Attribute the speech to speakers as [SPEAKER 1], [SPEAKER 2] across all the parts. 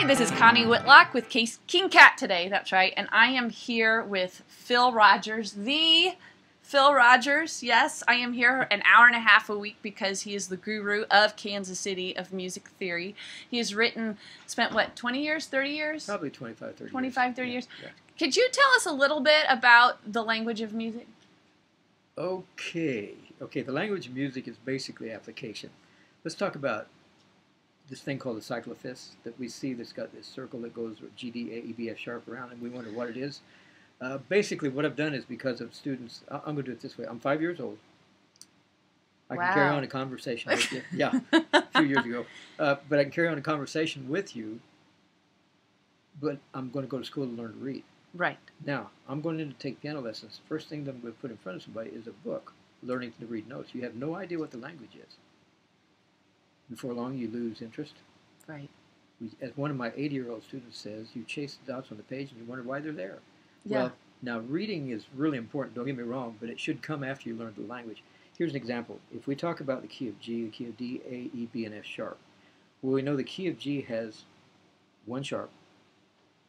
[SPEAKER 1] this is Connie Whitlock with King Cat Today, that's right, and I am here with Phil Rogers, the Phil Rogers. Yes, I am here an hour and a half a week because he is the guru of Kansas City of music theory. He has spent what, 20 years, 30 years?
[SPEAKER 2] Probably 25, 30 years.
[SPEAKER 1] 25, 30 years.
[SPEAKER 2] Yeah.
[SPEAKER 1] Could you tell us a little bit about the language of music?
[SPEAKER 2] Okay, the language of music is basically application. Let's talk about this thing called the cycle of fifths that we see that's got this circle that goes with G, D, A, E, B, F sharp around, and we wonder what it is. Basically, what I've done is because of students, I'm going to do it this way. I'm 5 years old. I can carry on a conversation with you. Yeah, a few years ago. But I can carry on a conversation with you, but I'm going to go to school to learn to read.
[SPEAKER 1] Right.
[SPEAKER 2] Now, I'm going in to take piano lessons. First thing that I'm going to put in front of somebody is a book, learning to read notes. You have no idea what the language is. Before long, you lose interest.
[SPEAKER 1] Right.
[SPEAKER 2] As one of my 80-year-old students says, you chase the dots on the page and you wonder why they're there.
[SPEAKER 1] Yeah.
[SPEAKER 2] Well, now reading is really important, don't get me wrong, but it should come after you learn the language. Here's an example. If we talk about the key of G, the key of D, A, E, B, and F sharp, well, we know the key of G has one sharp,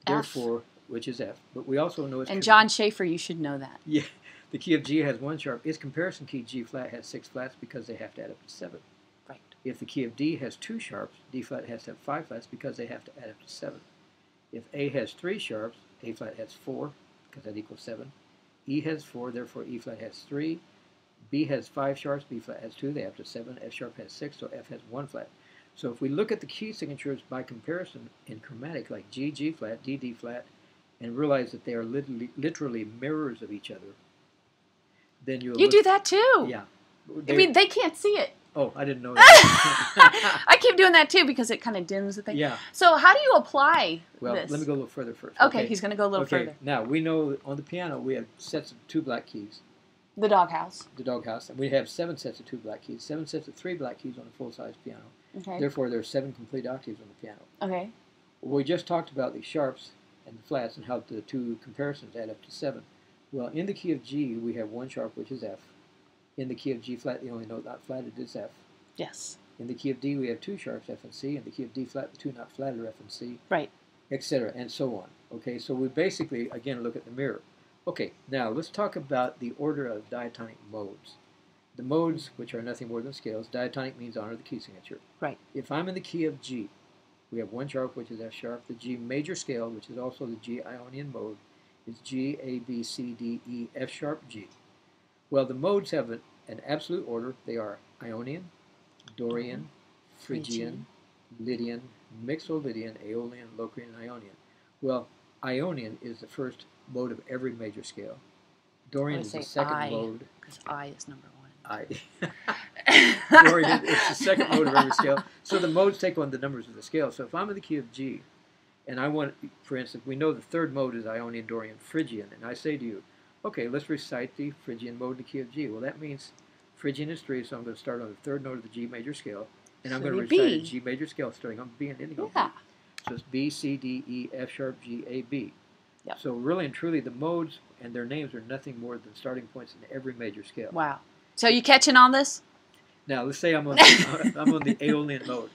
[SPEAKER 2] therefore, which is F, but we also know it's...
[SPEAKER 1] And John Schaefer, you should know that.
[SPEAKER 2] Yeah, the key of G has one sharp. Its comparison key, G flat, has 6 flats because they have to add up to 7.
[SPEAKER 1] Right.
[SPEAKER 2] If the key of D has 2 sharps, D flat has to have 5 flats because they have to add up to 7. If A has 3 sharps, A flat has 4 because that equals 7. E has 4, therefore E flat has 3. B has 5 sharps, B flat has 2, they have to 7. F sharp has 6, so F has 1 flat. So if we look at the key signatures by comparison in chromatic, like G, G flat, D, D flat, and realize that they are literally mirrors of each other, then you'll...
[SPEAKER 1] You do that too.
[SPEAKER 2] Yeah.
[SPEAKER 1] I mean, they can't see it.
[SPEAKER 2] Oh, I didn't know that.
[SPEAKER 1] I keep doing that too because it kind of dims the thing.
[SPEAKER 2] Yeah.
[SPEAKER 1] So how do you apply
[SPEAKER 2] Well,
[SPEAKER 1] this?
[SPEAKER 2] let me go a little further first.
[SPEAKER 1] Okay, he's going to go a little further.
[SPEAKER 2] Now, we know on the piano we have sets of 2 black keys.
[SPEAKER 1] The doghouse.
[SPEAKER 2] The doghouse. And we have 7 sets of 2 black keys, 7 sets of 3 black keys on a full-size piano.
[SPEAKER 1] Okay.
[SPEAKER 2] Therefore, there are 7 complete octaves on the piano.
[SPEAKER 1] Okay.
[SPEAKER 2] We just talked about the sharps and the flats and how the 2 comparisons add up to 7. Well, in the key of G, we have 1 sharp, which is F. In the key of G flat, the only note not flatted is F.
[SPEAKER 1] Yes.
[SPEAKER 2] In the key of D, we have 2 sharps, F and C. In the key of D flat, the 2 not flatted are F and C.
[SPEAKER 1] Right.
[SPEAKER 2] Etc. and so on. Okay, so we basically, again, look at the mirror. Okay, now let's talk about the order of diatonic modes. The modes, which are nothing more than scales, diatonic means honor the key signature.
[SPEAKER 1] Right.
[SPEAKER 2] If I'm in the key of G, we have 1 sharp, which is F sharp. The G major scale, which is also the G Ionian mode, is G, A, B, C, D, E, F sharp, G. Well, the modes have an absolute order. They are Ionian, Dorian, Phrygian, Lydian, Mixolydian, Aeolian, Locrian, and Ionian. Well, Ionian is the first mode of every major scale. Dorian is the second mode.
[SPEAKER 1] Because I is number 1.
[SPEAKER 2] Dorian is the second mode of every scale. So the modes take on the numbers of the scale. So if I'm in the key of G, and I want, for instance, we know the 3rd mode is Ionian, Dorian, Phrygian, and I say to you, okay, let's recite the Phrygian mode in the key of G. Well, that means Phrygian is 3, so I'm going to start on the 3rd note of the G major scale, and I'm going to recite a G major scale starting on B and indigo.
[SPEAKER 1] Yeah.
[SPEAKER 2] So it's B, C, D, E, F sharp, G, A, B.
[SPEAKER 1] Yep.
[SPEAKER 2] So really and truly, the modes and their names are nothing more than starting points in every major scale.
[SPEAKER 1] Wow. So you catching on this?
[SPEAKER 2] Now, let's say I'm on the Aeolian mode.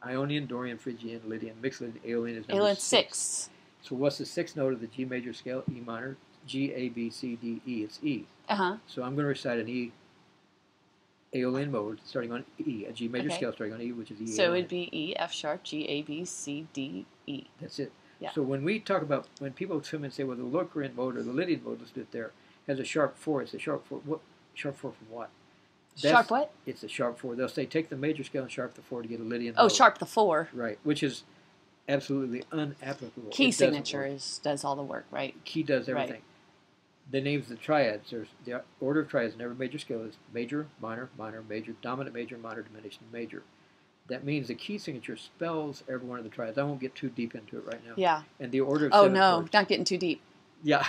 [SPEAKER 2] Ionian, Dorian, Phrygian, Lydian, Mixolydian, Aeolian is number 6. So what's the 6th note of the G major scale? E minor. G, A, B, C, D, E. It's E.
[SPEAKER 1] Uh-huh.
[SPEAKER 2] So I'm going to recite an E Aeolian mode starting on E, a G major scale starting on E, which is E.
[SPEAKER 1] So it would be E, F sharp, G, A, B, C, D, E.
[SPEAKER 2] That's it.
[SPEAKER 1] Yeah.
[SPEAKER 2] So when we talk about, when people come in and say, well, the Locrian mode or the Lydian mode, let's do it there, has a sharp 4. It's a sharp 4. What? Sharp 4 from what?
[SPEAKER 1] Sharp what?
[SPEAKER 2] It's a sharp 4. They'll say take the major scale and sharp the 4 to get a Lydian
[SPEAKER 1] mode.
[SPEAKER 2] mode.
[SPEAKER 1] Sharp the 4.
[SPEAKER 2] Right, which is absolutely unapplicable.
[SPEAKER 1] Key signature does all the work, right?
[SPEAKER 2] Key does everything.
[SPEAKER 1] Right.
[SPEAKER 2] The names of the triads, there's the order of triads in every major scale is major, minor, minor, major, dominant major, minor, diminished, and major. That means the key signature spells every one of the triads. I won't get too deep into it right now.
[SPEAKER 1] Yeah.
[SPEAKER 2] And the order of
[SPEAKER 1] 7
[SPEAKER 2] chords.
[SPEAKER 1] Not getting too deep.
[SPEAKER 2] Yeah.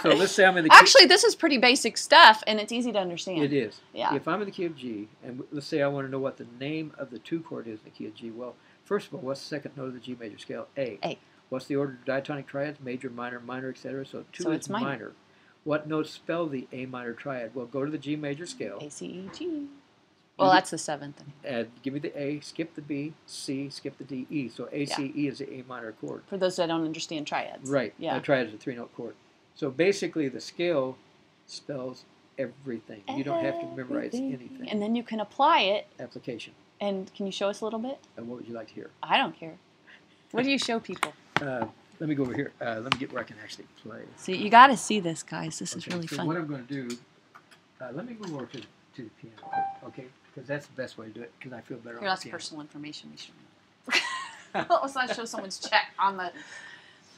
[SPEAKER 2] So let's say I'm in the key.
[SPEAKER 1] Actually, this is pretty basic stuff, and it's easy to understand.
[SPEAKER 2] It is.
[SPEAKER 1] Yeah.
[SPEAKER 2] If I'm in the key of G, and let's say I want to know what the name of the 2 chord is in the key of G, well, first of all, what's the 2nd note of the G major scale? A.
[SPEAKER 1] A.
[SPEAKER 2] What's the order of diatonic triads? Major, minor, minor, etc. So 2 is
[SPEAKER 1] minor.
[SPEAKER 2] minor. What notes spell the A minor triad? Well, go to the G major scale.
[SPEAKER 1] A, C, E, G. Well, that's the 7th.
[SPEAKER 2] Give me the A, skip the B, C, skip the D, E. So A, C, E is the A minor chord.
[SPEAKER 1] For those that don't understand triads.
[SPEAKER 2] Right.
[SPEAKER 1] Yeah.
[SPEAKER 2] A triad is a 3-note chord. So basically, the scale spells everything. You don't have to memorize anything.
[SPEAKER 1] And then you can apply it.
[SPEAKER 2] Application.
[SPEAKER 1] And can you show us a little bit?
[SPEAKER 2] And what would you like to hear?
[SPEAKER 1] I don't care. What do you show people?
[SPEAKER 2] Let me go over here. Let me get where I can actually play.
[SPEAKER 1] See, you got to see this, guys. This is really
[SPEAKER 2] so
[SPEAKER 1] fun.
[SPEAKER 2] What I'm going to do, let me move over to the piano, okay? Because that's the best way to do it, because I feel better
[SPEAKER 1] Here,
[SPEAKER 2] on
[SPEAKER 1] that's
[SPEAKER 2] the piano.
[SPEAKER 1] personal information we should know. Let's not show someone's check on the...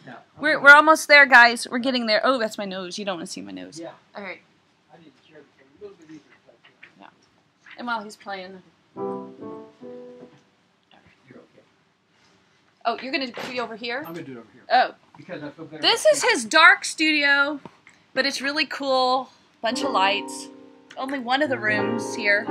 [SPEAKER 2] Now,
[SPEAKER 1] We're almost there, guys. We're getting there. Oh, that's my nose. You don't want to see my nose.
[SPEAKER 2] Yeah.
[SPEAKER 1] All right.
[SPEAKER 2] I need to share it a little bit easier.
[SPEAKER 1] Yeah. And while he's playing...
[SPEAKER 2] You're okay.
[SPEAKER 1] Oh, you're going to be over here?
[SPEAKER 2] I'm going to do it over here.
[SPEAKER 1] Oh.
[SPEAKER 2] Because I feel better.
[SPEAKER 1] This is his dark studio, but it's really cool. Bunch of lights. Only one of the rooms here.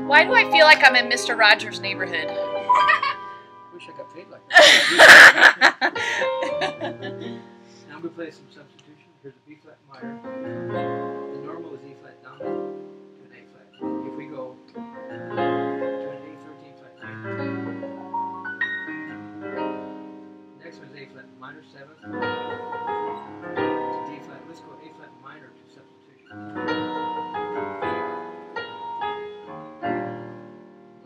[SPEAKER 1] Why do I feel like I'm in Mr. Rogers' neighborhood?
[SPEAKER 2] Wish I got paid like that. Now I'm going to play some substitution. Here's a B flat minor. The normal is E flat dominant to an A flat. If we go to an A13 flat 9. Next one is A flat minor 7. To D flat. Let's go A flat minor to substitution.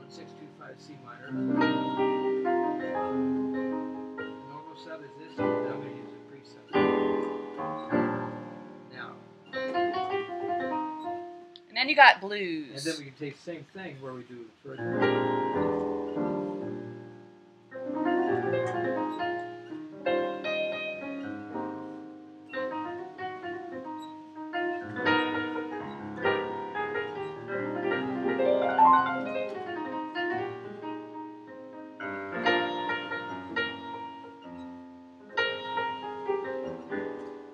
[SPEAKER 2] 1625 C minor. The normal sub is this. Now I'm going to use a pre-sub. Now.
[SPEAKER 1] And then you got blues.
[SPEAKER 2] And then we can take the same thing where we do the first.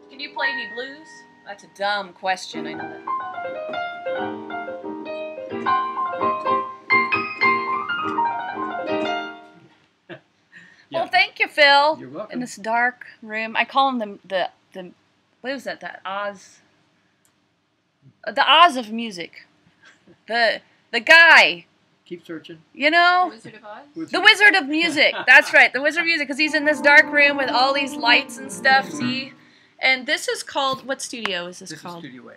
[SPEAKER 1] Can you play any blues? That's a dumb question, I know that.
[SPEAKER 2] Yeah.
[SPEAKER 1] Well, thank you, Phil.
[SPEAKER 2] You're welcome.
[SPEAKER 1] In this dark room. I call him the what was that? That Oz. The Oz of music. The guy.
[SPEAKER 2] Keep searching.
[SPEAKER 1] You know?
[SPEAKER 3] The Wizard of Oz?
[SPEAKER 1] The Wizard of Music. That's right. The Wizard of Music. Because he's in this dark room with all these lights and stuff. See? And this is called, what studio is this called?
[SPEAKER 2] This is Studio A.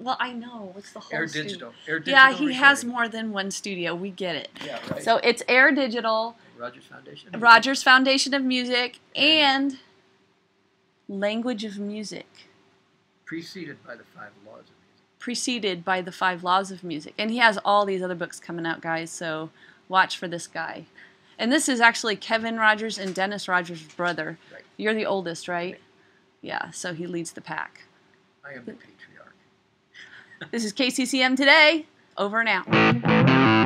[SPEAKER 1] Well, I know. What's the whole
[SPEAKER 2] Air
[SPEAKER 1] studio?
[SPEAKER 2] Digital. Air Digital
[SPEAKER 1] Yeah, he has
[SPEAKER 2] recording.
[SPEAKER 1] more than one studio. We get it.
[SPEAKER 2] Yeah, right.
[SPEAKER 1] So it's Air Digital,
[SPEAKER 2] Rogers Foundation.
[SPEAKER 1] Rogers Foundation of Music, and Language of Music.
[SPEAKER 2] Preceded by the 5 laws of music.
[SPEAKER 1] Preceded by the 5 laws of music. And he has all these other books coming out, guys, so watch for this guy. And this is actually Kevin Rogers and Dennis Rogers' brother.
[SPEAKER 2] Right.
[SPEAKER 1] You're the oldest, right? Yeah, so he leads the pack.
[SPEAKER 2] I am the patriarch.
[SPEAKER 1] This is KCCM Today. Over and out.